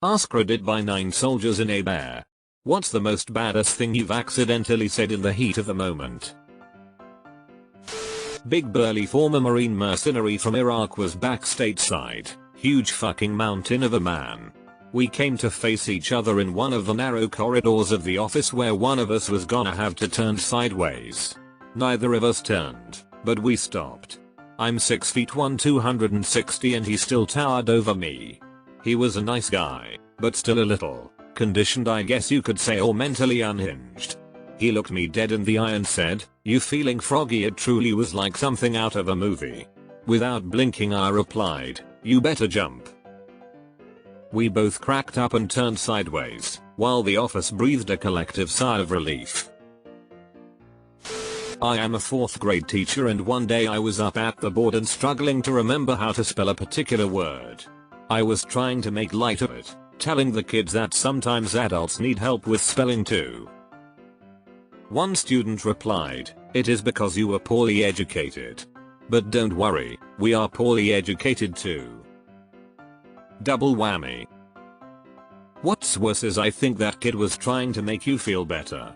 AskReddit by 9 soldiers in a bear. What's the most baddest thing you've accidentally said in the heat of the moment? Big burly former Marine mercenary from Iraq was back stateside. Huge fucking mountain of a man. We came to face each other in one of the narrow corridors of the office where one of us was gonna have to turn sideways. Neither of us turned, but we stopped. I'm 6 feet 1, 260 and he still towered over me. He was a nice guy, but still a little conditioned, I guess you could say, or mentally unhinged. He looked me dead in the eye and said, "You feeling froggy?" It truly was like something out of a movie. Without blinking I replied, "You better jump." We both cracked up and turned sideways, while the office breathed a collective sigh of relief. I am a 4th grade teacher and one day I was up at the board and struggling to remember how to spell a particular word. I was trying to make light of it, telling the kids that sometimes adults need help with spelling too. One student replied, "It is because you were poorly educated. But don't worry, we are poorly educated too." Double whammy. What's worse is I think that kid was trying to make you feel better.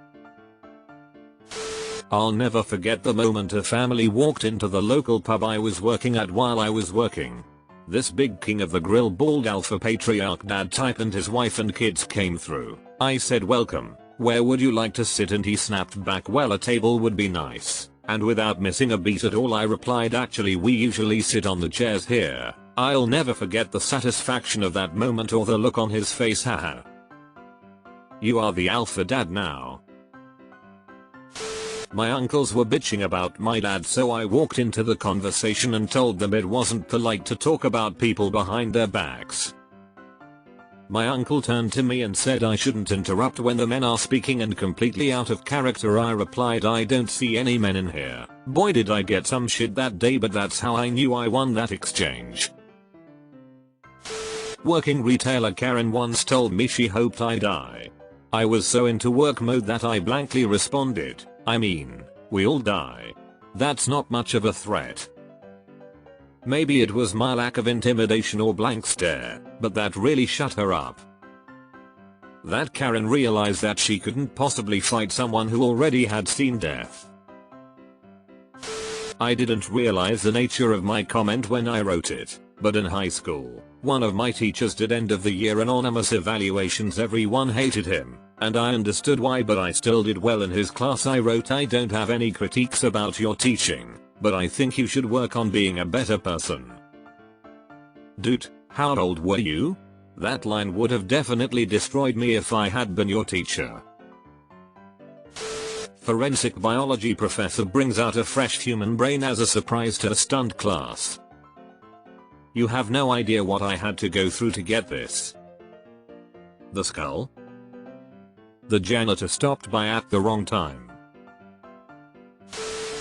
I'll never forget the moment a family walked into the local pub I was working at while I was working. This big king of the grill bald alpha patriarch dad type and his wife and kids came through. I said, "Welcome, where would you like to sit?" and he snapped back, "Well, a table would be nice." And without missing a beat at all I replied, "Actually we usually sit on the chairs here." I'll never forget the satisfaction of that moment or the look on his face. Haha. You are the alpha dad now. My uncles were bitching about my dad, so I walked into the conversation and told them it wasn't polite to talk about people behind their backs. My uncle turned to me and said I shouldn't interrupt when the men are speaking, and completely out of character I replied, "I don't see any men in here." Boy did I get some shit that day, but that's how I knew I won that exchange. Working retailer Karen once told me she hoped I die. I was so into work mode that I blankly responded, "I mean, we all die. That's not much of a threat." Maybe it was my lack of intimidation or blank stare, but that really shut her up. That Karen realized that she couldn't possibly fight someone who already had seen death. I didn't realize the nature of my comment when I wrote it, but in high school, one of my teachers did end of the year anonymous evaluations. Everyone hated him, and I understood why, but I still did well in his class. I wrote, "I don't have any critiques about your teaching, but I think you should work on being a better person." Dude, how old were you? That line would have definitely destroyed me if I had been your teacher. Forensic biology professor brings out a fresh human brain as a surprise to a stunned class. You have no idea what I had to go through to get this. The skull? The janitor stopped by at the wrong time.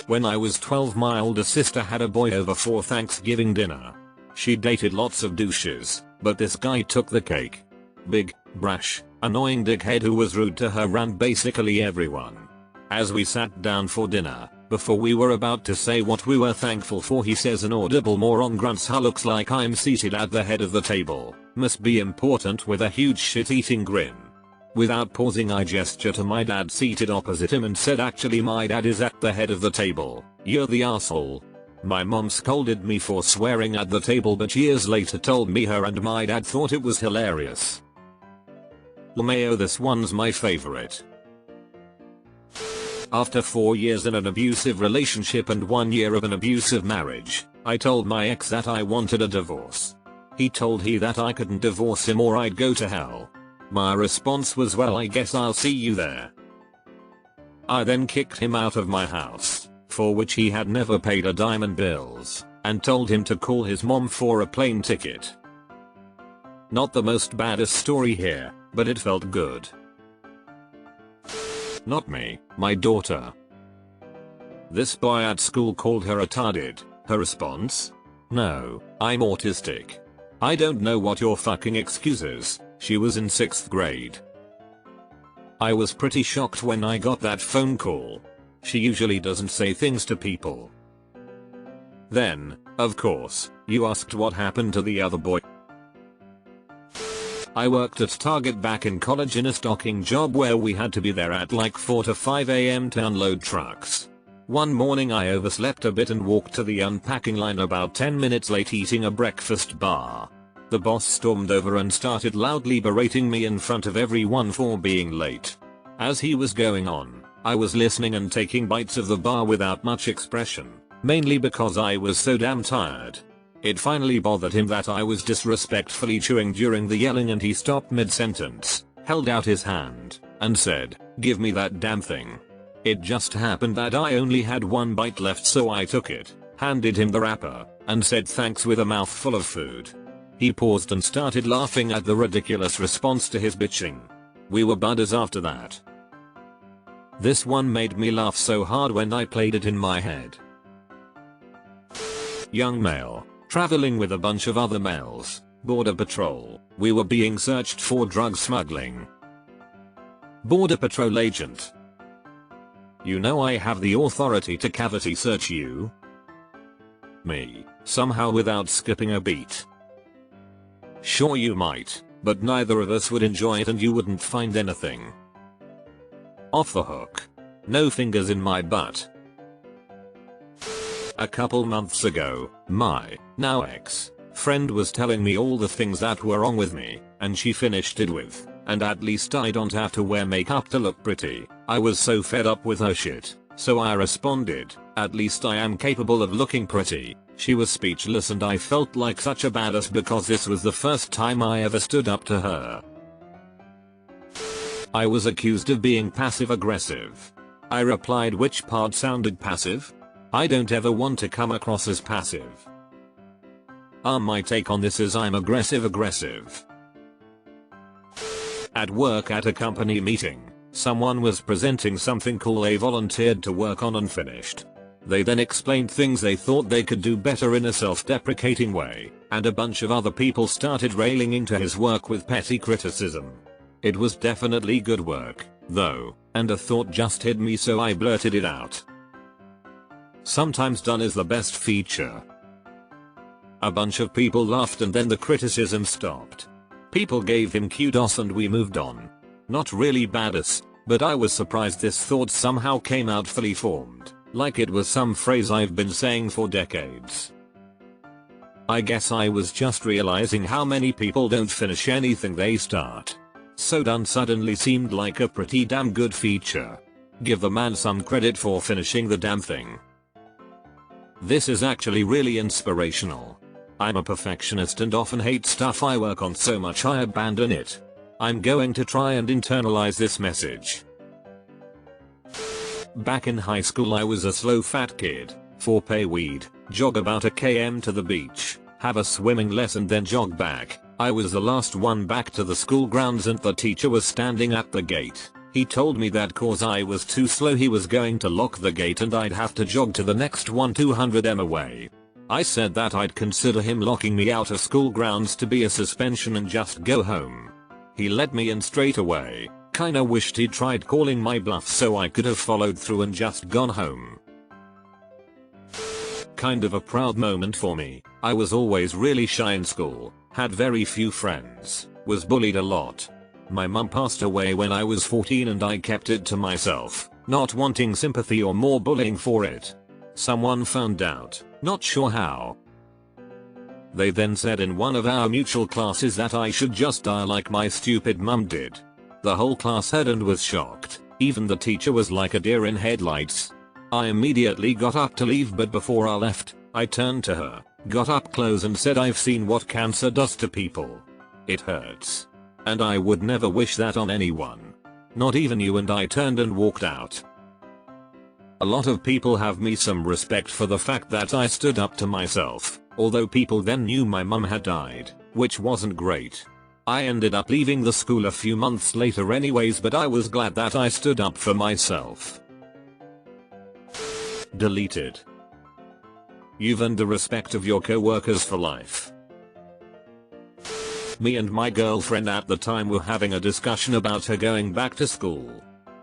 When I was 12, my older sister had a boy over for Thanksgiving dinner. She dated lots of douches, but this guy took the cake. Big, brash, annoying dickhead who was rude to her and basically everyone. As we sat down for dinner, before we were about to say what we were thankful for, he says, an audible moron grunts, "Ha, looks like I'm seated at the head of the table. Must be important," with a huge shit-eating grin. Without pausing I gesture to my dad seated opposite him and said, "Actually my dad is at the head of the table. You're the asshole." My mom scolded me for swearing at the table, but years later told me her and my dad thought it was hilarious. LMAO, this one's my favorite. After 4 years in an abusive relationship and 1 year of an abusive marriage, I told my ex that I wanted a divorce. He told me that I couldn't divorce him or I'd go to hell. My response was, "Well, I guess I'll see you there." I then kicked him out of my house, for which he had never paid a dime in bills, and told him to call his mom for a plane ticket. Not the most baddest story here, but it felt good. Not me, my daughter. This boy at school called her retarded. Her response? "No, I'm autistic." I don't know what your fucking excuse is. She was in 6th grade. I was pretty shocked when I got that phone call. She usually doesn't say things to people. Then, of course, you asked what happened to the other boy. I worked at Target back in college in a stocking job where we had to be there at like 4 to 5 am to unload trucks. One morning I overslept a bit and walked to the unpacking line about 10 minutes late eating a breakfast bar. The boss stormed over and started loudly berating me in front of everyone for being late. As he was going on, I was listening and taking bites of the bar without much expression, mainly because I was so damn tired. It finally bothered him that I was disrespectfully chewing during the yelling and he stopped mid-sentence, held out his hand, and said, "Give me that damn thing." It just happened that I only had one bite left, so I took it, handed him the wrapper, and said thanks with a mouthful of food. He paused and started laughing at the ridiculous response to his bitching. We were buddies after that. This one made me laugh so hard when I played it in my head. Young male, traveling with a bunch of other males, border patrol, we were being searched for drug smuggling. Border patrol agent: "You know I have the authority to cavity search you." Me, somehow without skipping a beat: "Sure you might, but neither of us would enjoy it and you wouldn't find anything." Off the hook. No fingers in my butt. A couple months ago, my now ex-friend was telling me all the things that were wrong with me, and she finished it with, "And at least I don't have to wear makeup to look pretty." I was so fed up with her shit, so I responded, "At least I am capable of looking pretty." She was speechless and I felt like such a badass because this was the first time I ever stood up to her. I was accused of being passive aggressive. I replied, "Which part sounded passive? I don't ever want to come across as passive." My take on this is I'm aggressive. At work at a company meeting, someone was presenting something cool they volunteered to work on and finished. They then explained things they thought they could do better in a self-deprecating way, and a bunch of other people started railing into his work with petty criticism. It was definitely good work, though, and a thought just hit me, so I blurted it out. Sometimes done is the best feature. A bunch of people laughed and then the criticism stopped. People gave him kudos and we moved on. Not really badass, but I was surprised this thought somehow came out fully formed, like it was some phrase I've been saying for decades. I guess I was just realizing how many people don't finish anything they start. So done suddenly seemed like a pretty damn good feature. Give the man some credit for finishing the damn thing. This is actually really inspirational. I'm a perfectionist and often hate stuff I work on so much I abandon it. I'm going to try and internalize this message. Back in high school I was a slow fat kid. 4-pay weed, jog about a km to the beach, have a swimming lesson then jog back. I was the last one back to the school grounds and the teacher was standing at the gate. He told me that cause I was too slow he was going to lock the gate and I'd have to jog to the next one 200 m away. I said that I'd consider him locking me out of school grounds to be a suspension and just go home. He let me in straight away. Kinda wished he'd tried calling my bluff so I could have followed through and just gone home. Kind of a proud moment for me. I was always really shy in school, had very few friends, was bullied a lot. My mum passed away when I was 14 and I kept it to myself, not wanting sympathy or more bullying for it. Someone found out, not sure how. They then said in one of our mutual classes that I should just die like my stupid mum did. The whole class heard and was shocked, even the teacher was like a deer in headlights. I immediately got up to leave, but before I left, I turned to her, got up close and said, "I've seen what cancer does to people. It hurts. And I would never wish that on anyone. Not even you," and I turned and walked out. A lot of people have me some respect for the fact that I stood up to myself, although people then knew my mum had died, which wasn't great. I ended up leaving the school a few months later anyways, but I was glad that I stood up for myself. Deleted. You've earned the respect of your coworkers for life. Me and my girlfriend at the time were having a discussion about her going back to school.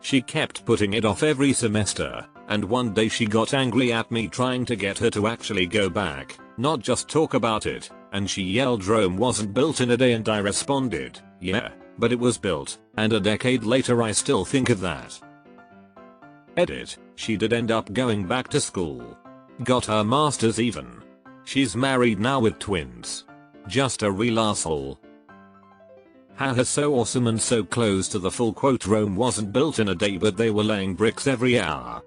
She kept putting it off every semester, and one day she got angry at me trying to get her to actually go back, not just talk about it, and she yelled Rome wasn't built in a day, and I responded, Yeah, but it was built, and a decade later I still think of that. Edit. She did end up going back to school. Got her master's even. She's married now with twins. Just a real asshole. Haha, so awesome and so close to the full quote. Rome wasn't built in a day, but they were laying bricks every hour.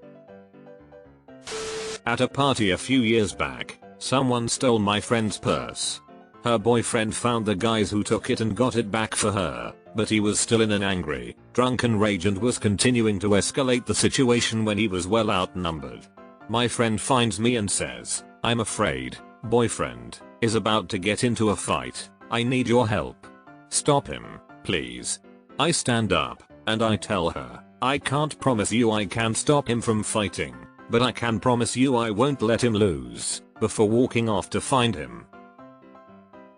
At a party a few years back, someone stole my friend's purse. Her boyfriend found the guys who took it and got it back for her, but he was still in an angry, drunken rage and was continuing to escalate the situation when he was well outnumbered. My friend finds me and says, "I'm afraid, boyfriend, is about to get into a fight. I need your help. Stop him, please." I stand up, and I tell her, "I can't promise you I can stop him from fighting, but I can promise you I won't let him lose," before walking off to find him.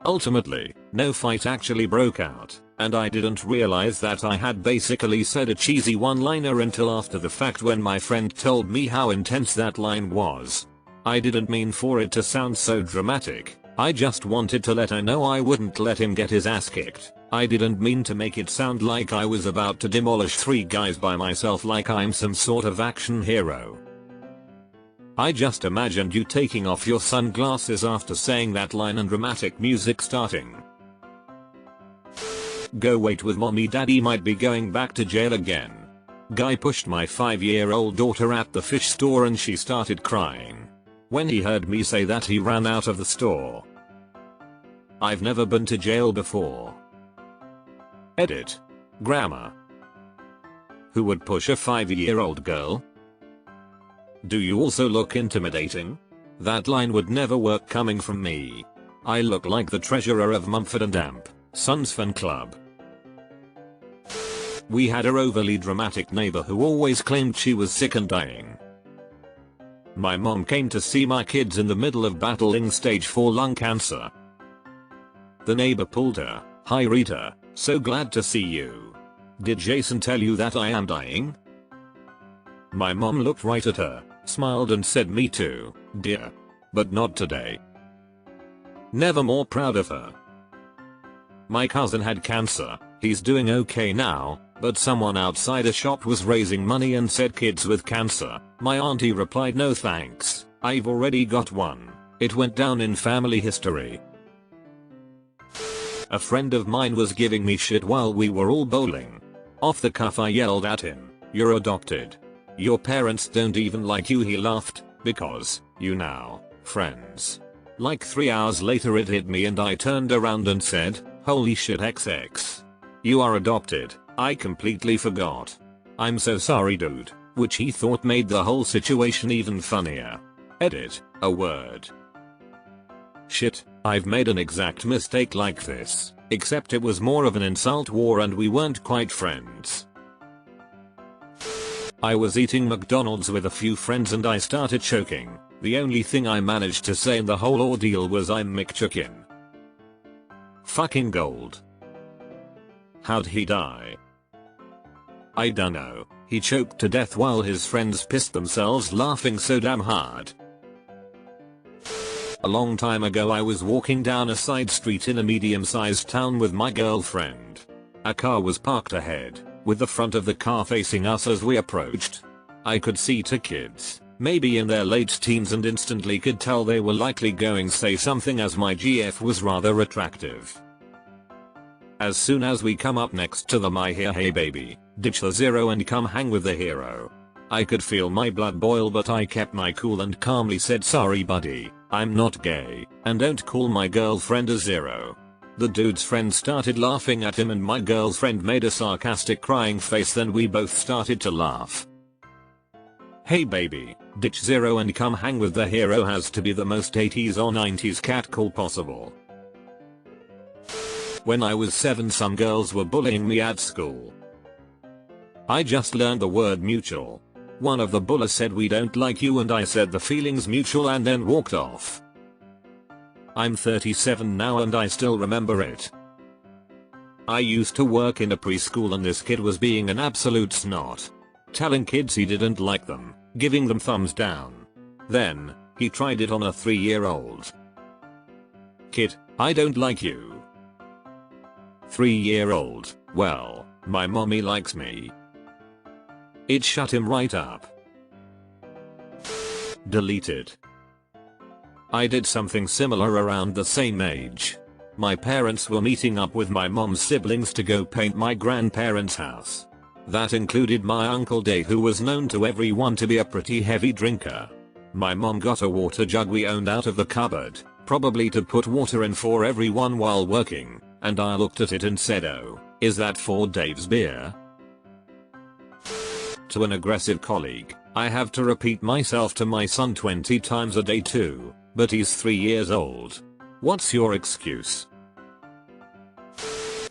Ultimately, no fight actually broke out, and I didn't realize that I had basically said a cheesy one-liner until after the fact when my friend told me how intense that line was. I didn't mean for it to sound so dramatic, I just wanted to let her know I wouldn't let him get his ass kicked. I didn't mean to make it sound like I was about to demolish 3 guys by myself like I'm some sort of action hero. I just imagined you taking off your sunglasses after saying that line and dramatic music starting. Go wait with mommy, daddy might be going back to jail again. Guy pushed my 5-year-old daughter at the fish store and she started crying. When he heard me say that, he ran out of the store. I've never been to jail before. Edit. Grammar. Who would push a 5-year-old girl? Do you also look intimidating? That line would never work coming from me. I look like the treasurer of Mumford & Amp, Sons Fan Club. We had a overly dramatic neighbor who always claimed she was sick and dying. My mom came to see my kids in the middle of battling stage 4 lung cancer. The neighbor pulled her. "Hi Rita, so glad to see you. Did Jason tell you that I am dying?" My mom looked right at her, smiled and said, "Me too, dear. But not today." Never more proud of her. My cousin had cancer. He's doing okay now, but someone outside a shop was raising money and said, "Kids with cancer." My auntie replied, "No thanks, I've already got one. It went down in family history." A friend of mine was giving me shit while we were all bowling. Off the cuff I yelled at him, "You're adopted. Your parents don't even like you." He laughed, "Because, you now, friends." Like 3 hours later it hit me and I turned around and said, "Holy shit XX. You are adopted. I completely forgot. I'm so sorry dude," which he thought made the whole situation even funnier. Edit. A word. Shit, I've made an exact mistake like this, except it was more of an insult war and we weren't quite friends. I was eating McDonald's with a few friends and I started choking. The only thing I managed to say in the whole ordeal was, "I'm McChicken." Fucking gold. How'd he die? I dunno. He choked to death while his friends pissed themselves laughing so damn hard. A long time ago I was walking down a side street in a medium-sized town with my girlfriend. A car was parked ahead, with the front of the car facing us as we approached. I could see 2 kids, maybe in their late teens, and instantly could tell they were likely going to say something as my GF was rather attractive. As soon as we come up next to them I hear, "Hey baby, ditch the zero and come hang with the hero." I could feel my blood boil but I kept my cool and calmly said, "Sorry buddy, I'm not gay, and don't call my girlfriend a zero." The dude's friend started laughing at him and my girlfriend made a sarcastic crying face, then we both started to laugh. "Hey baby, ditch zero and come hang with the hero" has to be the most 80s or 90s catcall possible. When I was 7 some girls were bullying me at school. I just learned the word mutual. One of the bullies said, "We don't like you," and I said, "The feeling's mutual," and then walked off. I'm 37 now and I still remember it. I used to work in a preschool and this kid was being an absolute snot. Telling kids he didn't like them, giving them thumbs down. Then, he tried it on a 3-year-old. "Kid, I don't like you." 3-year-old, well, my mommy likes me. It shut him right up. Deleted. I did something similar around the same age. My parents were meeting up with my mom's siblings to go paint my grandparents' house. That included my Uncle Dave, who was known to everyone to be a pretty heavy drinker. My mom got a water jug we owned out of the cupboard, probably to put water in for everyone while working, and I looked at it and said, "Oh, is that for Dave's beer?" To an aggressive colleague, I have to repeat myself to my son 20 times a day too, but he's 3 years old. What's your excuse?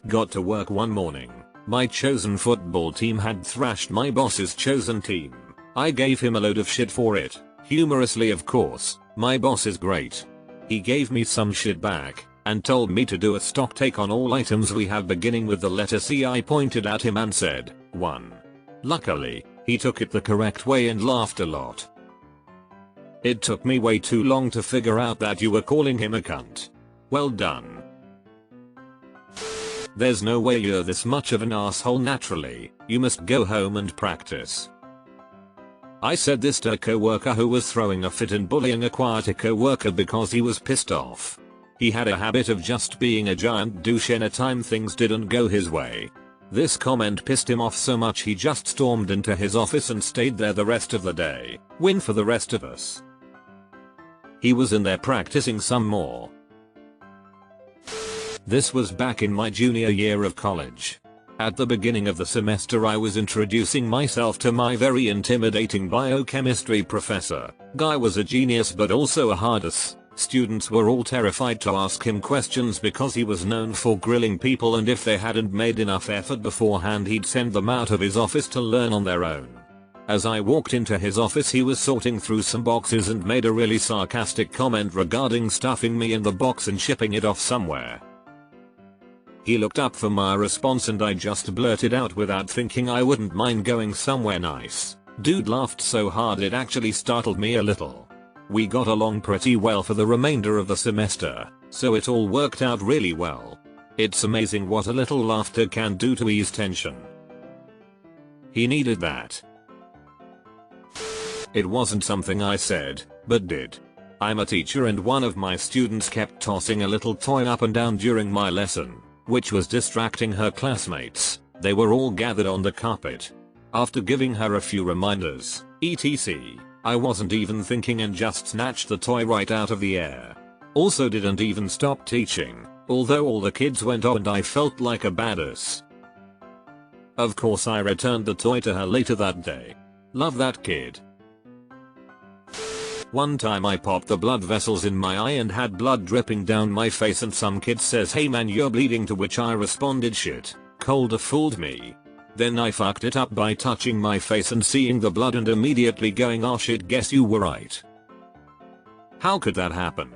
Got to work one morning. My chosen football team had thrashed my boss's chosen team. I gave him a load of shit for it. Humorously, of course. My boss is great. He gave me some shit back and told me to do a stock take on all items we have beginning with the letter C. I pointed at him and said, 1. Luckily, he took it the correct way and laughed a lot. It took me way too long to figure out that you were calling him a cunt. Well done. There's no way you're this much of an asshole naturally. You must go home and practice. I said this to a coworker who was throwing a fit and bullying a quieter coworker because he was pissed off. He had a habit of just being a giant douche anytime things didn't go his way. This comment pissed him off so much he just stormed into his office and stayed there the rest of the day. Win for the rest of us. He was in there practicing some more. This was back in my junior year of college. At the beginning of the semester I was introducing myself to my very intimidating biochemistry professor. Guy was a genius but also a hard ass. Students were all terrified to ask him questions because he was known for grilling people, and if they hadn't made enough effort beforehand he'd send them out of his office to learn on their own. As I walked into his office he was sorting through some boxes and made a really sarcastic comment regarding stuffing me in the box and shipping it off somewhere. He looked up for my response and I just blurted out without thinking I wouldn't mind going somewhere nice. Dude laughed so hard it actually startled me a little. We got along pretty well for the remainder of the semester, so it all worked out really well. It's amazing what a little laughter can do to ease tension. He needed that. It wasn't something I said, but did. I'm a teacher and one of my students kept tossing a little toy up and down during my lesson, which was distracting her classmates. They were all gathered on the carpet. After giving her a few reminders, etc., I wasn't even thinking and just snatched the toy right out of the air. Also didn't even stop teaching, although all the kids went on and I felt like a badass. Of course I returned the toy to her later that day. Love that kid. One time I popped the blood vessels in my eye and had blood dripping down my face and some kid says, "Hey man, you're bleeding," to which I responded, "Shit, Colder fooled me." Then I fucked it up by touching my face and seeing the blood and immediately going, "Oh shit, guess you were right." How could that happen?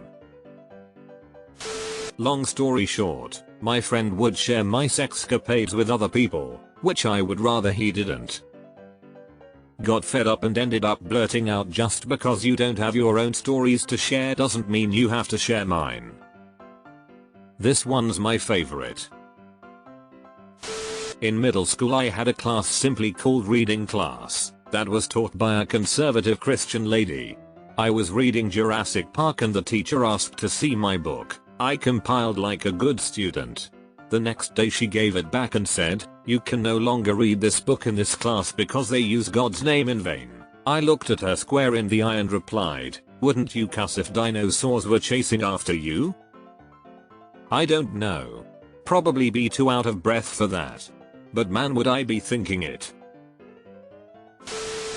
Long story short, my friend would share my sexcapades with other people, which I would rather he didn't. Got fed up and ended up blurting out, "Just because you don't have your own stories to share doesn't mean you have to share mine." This one's my favorite. In middle school I had a class simply called reading class that was taught by a conservative Christian lady. I was reading Jurassic Park and the teacher asked to see my book. I compiled like a good student. The next day she gave it back and said, "You can no longer read this book in this class because they use God's name in vain." I looked at her square in the eye and replied, "Wouldn't you cuss if dinosaurs were chasing after you?" I don't know. Probably be too out of breath for that. But man, would I be thinking it.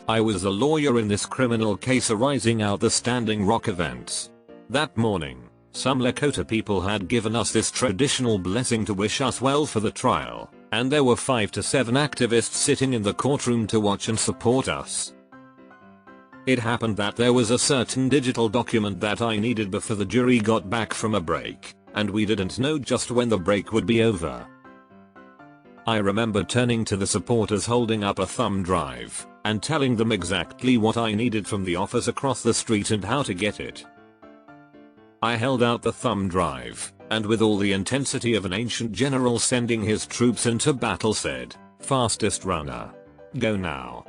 I was a lawyer in this criminal case arising out the Standing Rock events. That morning, some Lakota people had given us this traditional blessing to wish us well for the trial, and there were 5 to 7 activists sitting in the courtroom to watch and support us. It happened that there was a certain digital document that I needed before the jury got back from a break, and we didn't know just when the break would be over. I remember turning to the supporters holding up a thumb drive and telling them exactly what I needed from the office across the street and how to get it. I held out the thumb drive, and with all the intensity of an ancient general sending his troops into battle said, "Fastest runner. Go now."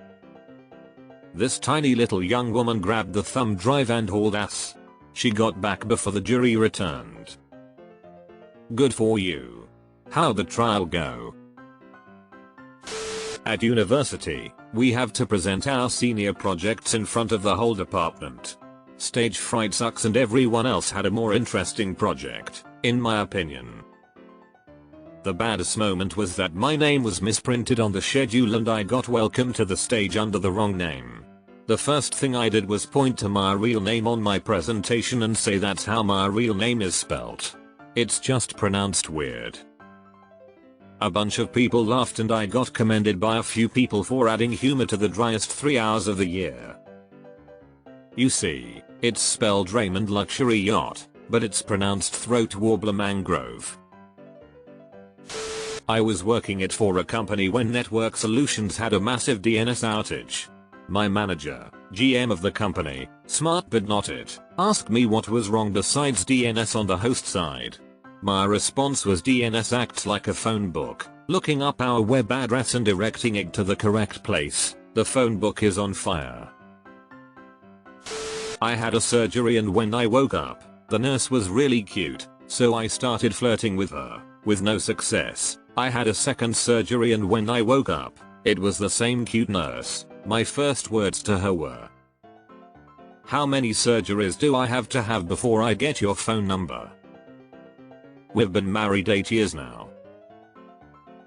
This tiny little young woman grabbed the thumb drive and hauled ass. She got back before the jury returned. Good for you. How'd the trial go? At university, we have to present our senior projects in front of the whole department. Stage fright sucks and everyone else had a more interesting project, in my opinion. The baddest moment was that my name was misprinted on the schedule and I got welcomed to the stage under the wrong name. The first thing I did was point to my real name on my presentation and say that's how my real name is spelt. It's just pronounced weird. A bunch of people laughed and I got commended by a few people for adding humor to the driest 3 hours of the year. You see, it's spelled Raymond Luxury Yacht, but it's pronounced Throat Warbler Mangrove. I was working it for a company when Network Solutions had a massive DNS outage. My manager, GM of the company, smart but not it, asked me what was wrong besides DNS on the host side. My response was DNS acts like a phone book, looking up our web address and directing it to the correct place. The phone book is on fire. I had a surgery and when I woke up, the nurse was really cute, so I started flirting with her, with no success. I had a second surgery and when I woke up, it was the same cute nurse. My first words to her were, "How many surgeries do I have to have before I get your phone number?" We've been married 8 years now.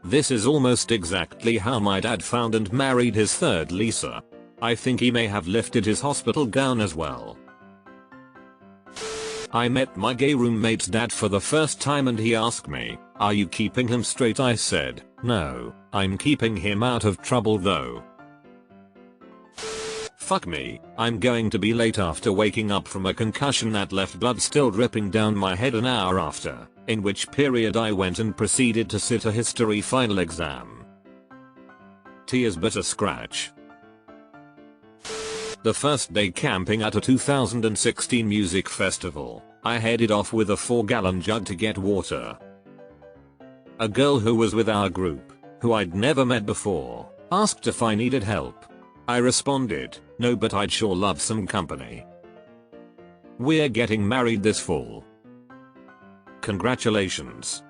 This is almost exactly how my dad found and married his third Lisa. I think he may have lifted his hospital gown as well. I met my gay roommate's dad for the first time and he asked me, "Are you keeping him straight?" I said, "No, I'm keeping him out of trouble though." Fuck me, I'm going to be late after waking up from a concussion that left blood still dripping down my head an hour after, in which period I went and proceeded to sit a history final exam. Tears but a scratch. The first day camping at a 2016 music festival, I headed off with a 4-gallon jug to get water. A girl who was with our group, who I'd never met before, asked if I needed help. I responded, "No, but I'd sure love some company." We're getting married this fall. Congratulations.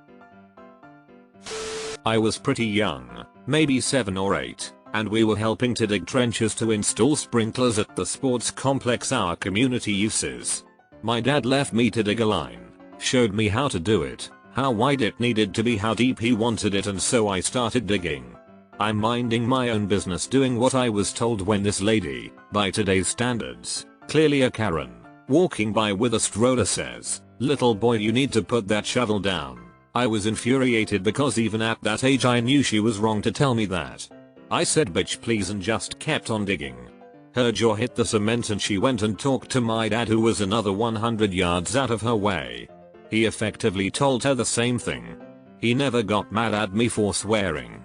I was pretty young, maybe 7 or 8, and we were helping to dig trenches to install sprinklers at the sports complex our community uses. My dad left me to dig a line, showed me how to do it, how wide it needed to be, how deep he wanted it, and so I started digging. I'm minding my own business doing what I was told when this lady, by today's standards, clearly a Karen, walking by with a stroller says, "Little boy, you need to put that shovel down." I was infuriated because even at that age I knew she was wrong to tell me that. I said, "Bitch please," and just kept on digging. Her jaw hit the cement and she went and talked to my dad, who was another 100 yards out of her way. He effectively told her the same thing. He never got mad at me for swearing.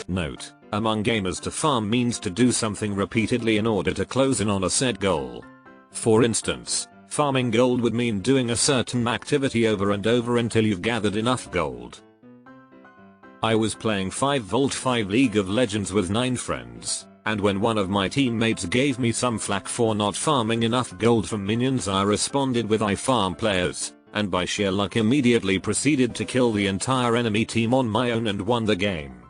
Note: among gamers, to farm means to do something repeatedly in order to close in on a set goal. For instance, farming gold would mean doing a certain activity over and over until you've gathered enough gold. I was playing 5v5 League of Legends with 9 friends, and when one of my teammates gave me some flack for not farming enough gold from minions, I responded with, "I farm players," and by sheer luck immediately proceeded to kill the entire enemy team on my own and won the game.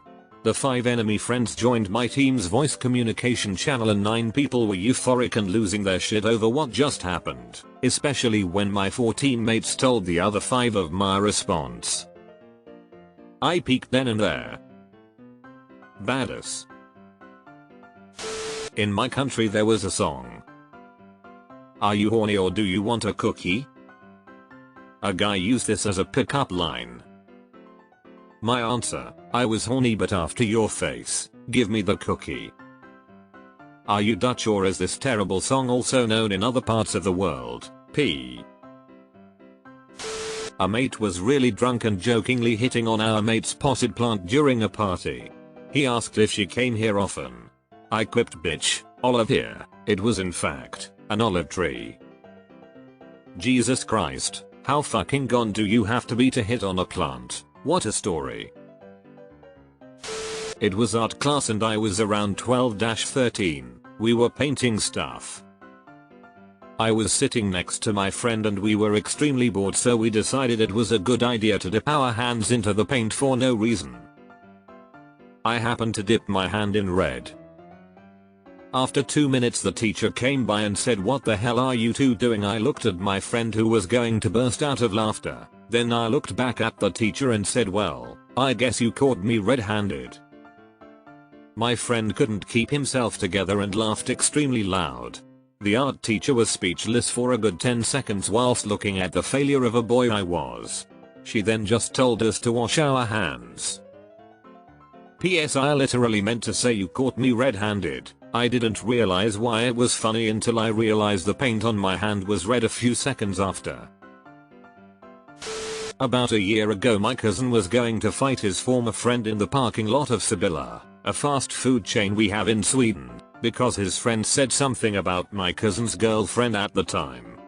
The 5 enemy friends joined my team's voice communication channel and 9 people were euphoric and losing their shit over what just happened, especially when my 4 teammates told the other 5 of my response. I peaked then and there. Badass. In my country there was a song. "Are you horny or do you want a cookie?" A guy used this as a pickup line. My answer: "I was horny but after your face, give me the cookie." Are you Dutch, or is this terrible song also known in other parts of the world? P. A mate was really drunk and jokingly hitting on our mate's potted plant during a party. He asked if she came here often. I quipped, "Bitch, olive here." It was in fact an olive tree. Jesus Christ, how fucking gone do you have to be to hit on a plant? What a story. It was art class and I was around 12-13. We were painting stuff. I was sitting next to my friend and we were extremely bored, so we decided it was a good idea to dip our hands into the paint for no reason. I happened to dip my hand in red. After 2 minutes the teacher came by and said, "What the hell are you two doing?" I looked at my friend who was going to burst out of laughter. Then I looked back at the teacher and said, "Well, I guess you caught me red-handed." My friend couldn't keep himself together and laughed extremely loud. The art teacher was speechless for a good 10 seconds whilst looking at the failure of a boy I was. She then just told us to wash our hands. PS, I literally meant to say you caught me red-handed. I didn't realize why it was funny until I realized the paint on my hand was red a few seconds after. About a year ago my cousin was going to fight his former friend in the parking lot of Sibylla, a fast food chain we have in Sweden, because his friend said something about my cousin's girlfriend at the time.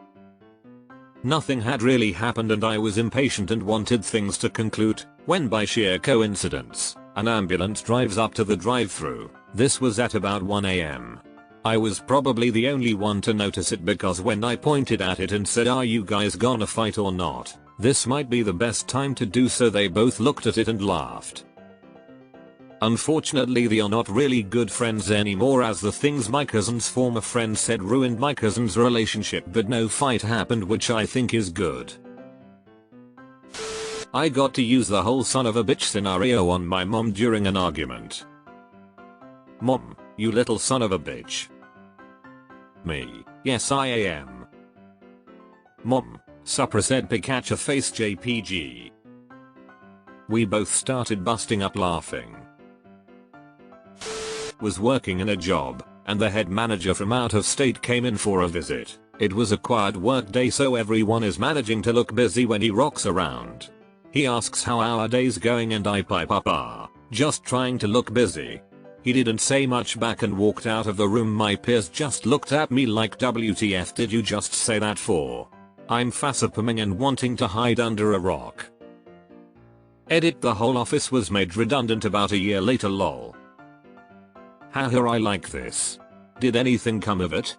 Nothing had really happened and I was impatient and wanted things to conclude, when by sheer coincidence, an ambulance drives up to the drive-thru. This was at about 1 AM. I was probably the only one to notice it because when I pointed at it and said, "Are you guys gonna fight or not? This might be the best time to do so," they both looked at it and laughed. Unfortunately they are not really good friends anymore, as the things my cousin's former friend said ruined my cousin's relationship, but no fight happened, which I think is good. I got to use the whole son of a bitch scenario on my mom during an argument. "Mom, you little son of a bitch." Me, "Yes I am." "Mom, suppressed Pikachu face JPG." We both started busting up laughing. Was working in a job, and the head manager from out of state came in for a visit. It was a quiet work day, so everyone is managing to look busy when he rocks around. He asks how our day's going and I pipe up, "Just trying to look busy." He didn't say much back and walked out of the room. My peers just looked at me like, "WTF did you just say that for?" I'm facepalming and wanting to hide under a rock. Edit: the whole office was made redundant about a year later, lol. Haha, I like this. Did anything come of it?